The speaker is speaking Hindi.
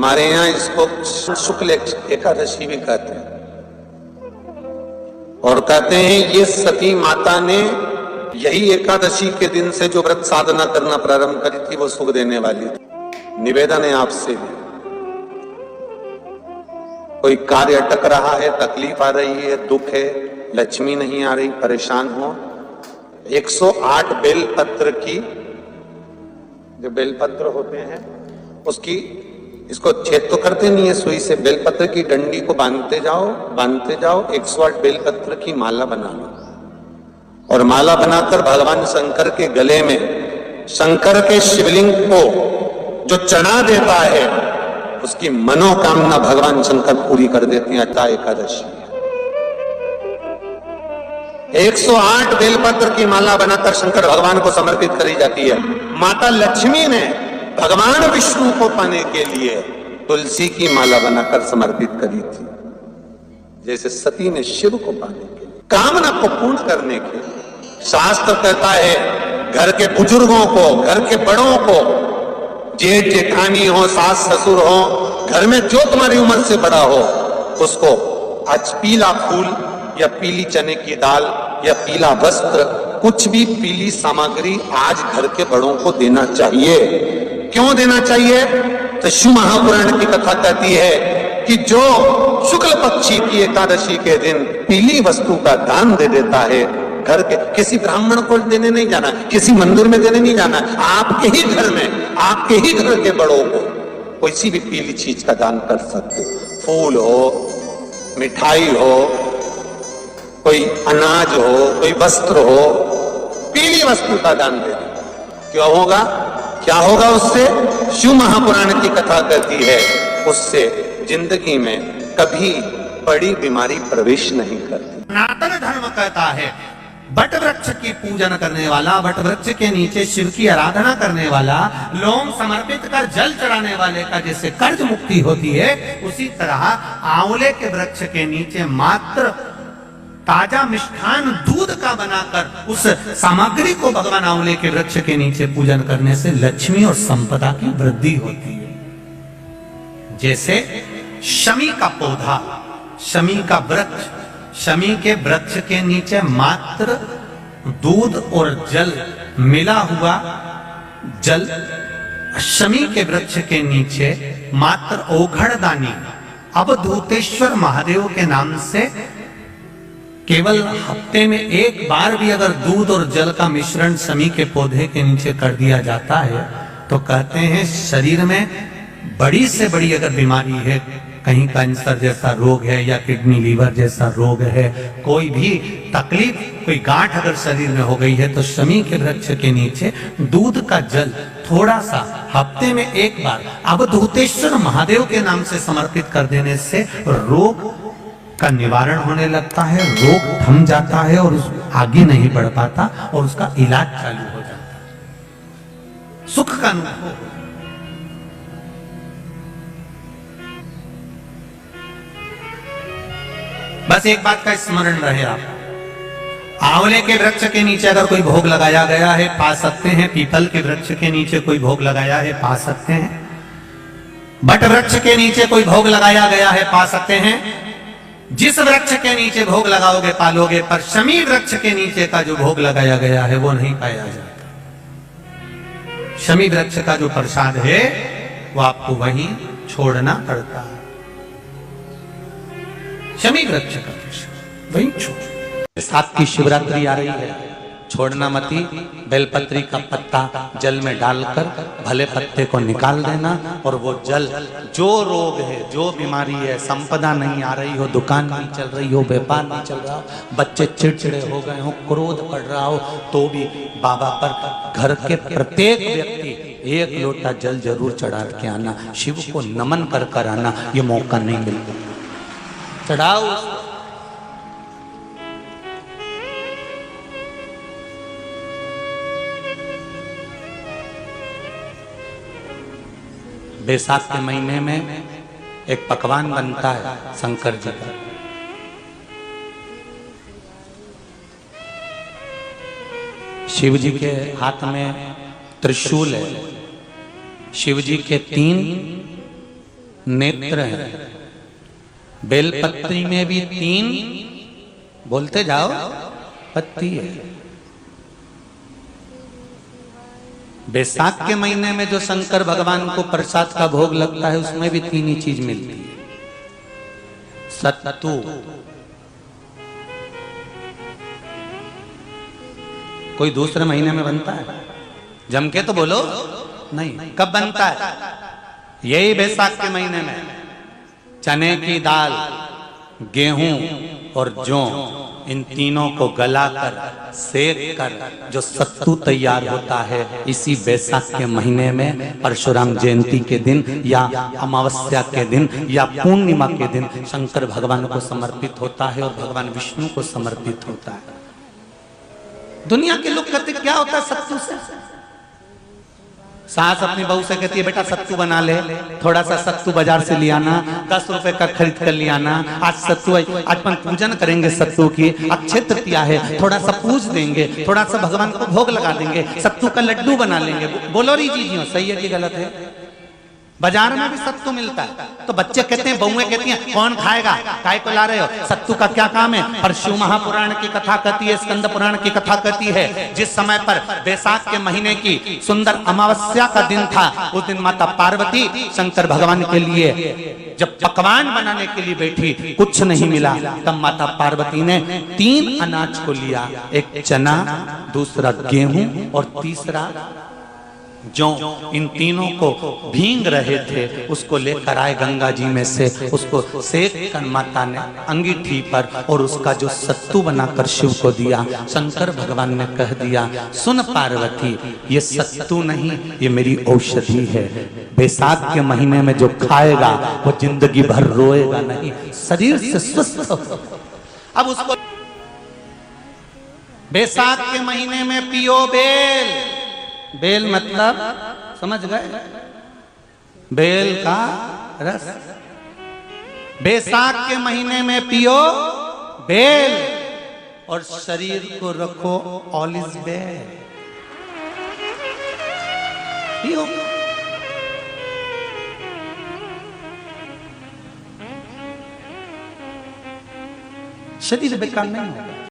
हमारे यहाँ इसको शुक्ल एकादशी भी कहते हैं, और कहते हैं ये सती माता ने यही एकादशी के दिन से जो व्रत साधना करना प्रारंभ करी थी वो सुख देने वाली थी। निवेदन है आपसे भी, कोई कार्य अटक रहा है, तकलीफ आ रही है, दुख है, लक्ष्मी नहीं आ रही, परेशान हो, 108 बेलपत्र की, जो बेलपत्र होते हैं उसकी, इसको छेद तो करते नहीं है सुई से, बेलपत्र की डंडी को बांधते जाओ 108 बेलपत्र की माला बना लो, और माला बनाकर भगवान शंकर के गले में शंकर के शिवलिंग को जो चढ़ा देता है उसकी मनोकामना भगवान शंकर पूरी कर देते हैं। अट्टा एकादशी 108 बेलपत्र की माला बनाकर शंकर भगवान को समर्पित करी जाती है। माता लक्ष्मी ने भगवान विष्णु को पाने के लिए तुलसी की माला बनाकर समर्पित करी थी, जैसे सती ने शिव को पाने के लिए, कामना को पूर्ण करने के लिए। शास्त्र कहता है घर के बुजुर्गों को, घर के बड़ों को, जेठ जेठानी हो, सास ससुर हो, घर में जो तुम्हारी उम्र से बड़ा हो, उसको आज पीला फूल या पीली चने की दाल या पीला वस्त्र, कुछ भी पीली सामग्री आज घर के बड़ों को देना चाहिए। क्यों देना चाहिए? तो शिव महापुराण की कथा कहती है कि जो शुक्ल पक्षी की एकादशी के दिन पीली वस्तु का दान दे देता है, घर के किसी ब्राह्मण को देने नहीं जाना, किसी मंदिर में देने नहीं जाना, आपके ही घर में, आपके ही घर के बड़ों को कोई भी पीली चीज का दान कर सकते। फूल हो, मिठाई हो, कोई अनाज हो, कोई वस्त्र हो, पीली वस्तु का दान दे दे। क्यों होगा? क्या होगा उससे? शिव महापुराण की कथा कहती है उससे जिंदगी में कभी बड़ी बीमारी प्रवेश नहीं करती। सनातन धर्म कहता है बट वृक्ष की पूजन करने वाला, बट वृक्ष के नीचे शिव की आराधना करने वाला, लोम समर्पित कर जल चढ़ाने वाले का जैसे कर्ज मुक्ति होती है, उसी तरह आंवले के वृक्ष के नीचे मात्र ताजा मिष्ठान दूध का बनाकर उस सामग्री को भगवान आंवले के वृक्ष के नीचे पूजन करने से लक्ष्मी और संपदा की वृद्धि होती है। जैसे शमी का पौधा, शमी का वृक्ष, शमी के वृक्ष के नीचे मात्र दूध और जल मिला हुआ जल, शमी के वृक्ष के नीचे मात्र ओघड़दानी अवधूतेश्वर महादेव के नाम से केवल हफ्ते में एक बार भी अगर दूध और जल का मिश्रण शमी के पौधे के नीचे कर दिया जाता है तो कहते हैं शरीर में बड़ी से बड़ी अगर बीमारी है, कहीं कैंसर जैसा रोग है या किडनी लीवर जैसा रोग है, कोई भी तकलीफ, कोई गांठ अगर शरीर में हो गई है, तो शमी के वृक्ष के नीचे दूध का जल थोड़ा सा हफ्ते में एक बार अवधूतेश्वर महादेव के नाम से समर्पित कर देने से रोग का निवारण होने लगता है, रोग थम जाता है और आगे नहीं बढ़ पाता और उसका इलाज चालू हो जाता है, सुख का अनुभव। बस एक बात का स्मरण रहे, आप आंवले के वृक्ष के नीचे अगर कोई भोग लगाया गया है पा सकते हैं, पीपल के वृक्ष के नीचे कोई भोग लगाया है पा सकते हैं, बट वृक्ष के नीचे कोई भोग लगाया गया है पा सकते हैं। जिस वृक्ष के नीचे भोग लगाओगे पालोगे, पर शमी वृक्ष के नीचे का जो भोग लगाया गया है वो नहीं पाया जाता। शमी वृक्ष का जो प्रसाद है वो आपको वहीं छोड़ना पड़ता है। शमी वृक्ष का प्रसाद वहीं छोड़। साथ की शिवरात्रि आ रही है, छोड़ना मती, बेलपत्री का पत्ता जल में डालकर भले पत्ते को निकाल देना, और वो जल, जो रोग है, जो बीमारी है, संपदा नहीं आ रही हो, दुकान नहीं चल रही हो, व्यापार नहीं चल रहा हो, बच्चे चिड़चिड़े हो गए हो, क्रोध पड़ रहा हो, तो भी बाबा पर घर के प्रत्येक व्यक्ति एक लोटा जल जरूर चढ़ा के आना, शिव को नमन कर कर आना। ये मौका नहीं मिलता, चढ़ाओ। बैसाख के महीने में एक पकवान बनता है शंकर जी का, शिव जी के हाथ में त्रिशूल है, शिव जी के 3 नेत्र हैं। बेलपत्री में भी 3, बोलते जाओ, पत्ती है। बैसाख के महीने में जो शंकर भगवान को प्रसाद का भोग लगता है उसमें भी 3 ही चीज मिलती है। सत्तू, कोई दूसरे महीने में बनता है? जम के तो बोलो नहीं। कब बनता है? यही बैसाख के महीने में। चने की दाल, गेहूं और जौ, इन तीनों को गलाकर सेक कर जो सत्तू तैयार होता है, इसी बैसाख के महीने में परशुराम जयंती के दिन या अमावस्या के दिन या पूर्णिमा के दिन शंकर भगवान को समर्पित होता है और भगवान विष्णु को समर्पित होता है। दुनिया के लोग कहते क्या होता है सत्तू से? सास अपनी बहू से कहती है बेटा सत्तू बना ले, थोड़ा सा सत्तू बाजार से ले आना, 10 रुपए का खरीद कर ले आना। आज सत्तू, आज अपन पूजन करेंगे सत्तू की, अक्षय तृतीया है, थोड़ा सा पूज देंगे, थोड़ा सा भगवान को भोग लगा देंगे, सत्तू का लड्डू बना लेंगे। बोलो री जी, सही है कि गलत है? बाजार में भी सत्तू मिलता है तो बच्चे कहते हैं, बहुएं कहती हैं कौन खाएगा, काय को ला रहे हो, सत्तू का क्या काम है? और शिव महापुराण की कथा कहती है, स्कंद पुराण की कथा कहती है, जिस समय पर बैसाख के महीने की सुंदर अमावस्या का दिन था, उस दिन माता पार्वती शंकर भगवान के लिए जब पकवान बनाने के लिए बैठी, कुछ नहीं मिला, तब माता पार्वती ने 3 अनाज को लिया, एक चना, दूसरा गेहूं और तीसरा जो। इन तीनों को भींग रहे थे, उसको लेकर आए गंगा जी में से, उसको सेक कर माता ने अंगीठी पर और उसका जो सत्तू बनाकर शिव को दिया। शंकर भगवान ने कह दिया, सुन पार्वती, ये सत्तू नहीं, ये मेरी औषधि है। बैसाख के महीने में जो खाएगा वो जिंदगी भर रोएगा नहीं, शरीर से स्वस्थ हो। अब उसको बैसाख के महीने में पियो बेल। बेल मतलब समझ गए? बेल का रस। बैसाख के महीने में पियो बेल और शरीर को रखो ऑलिव बेल। पियो। शरीर बेकार नहीं होगा।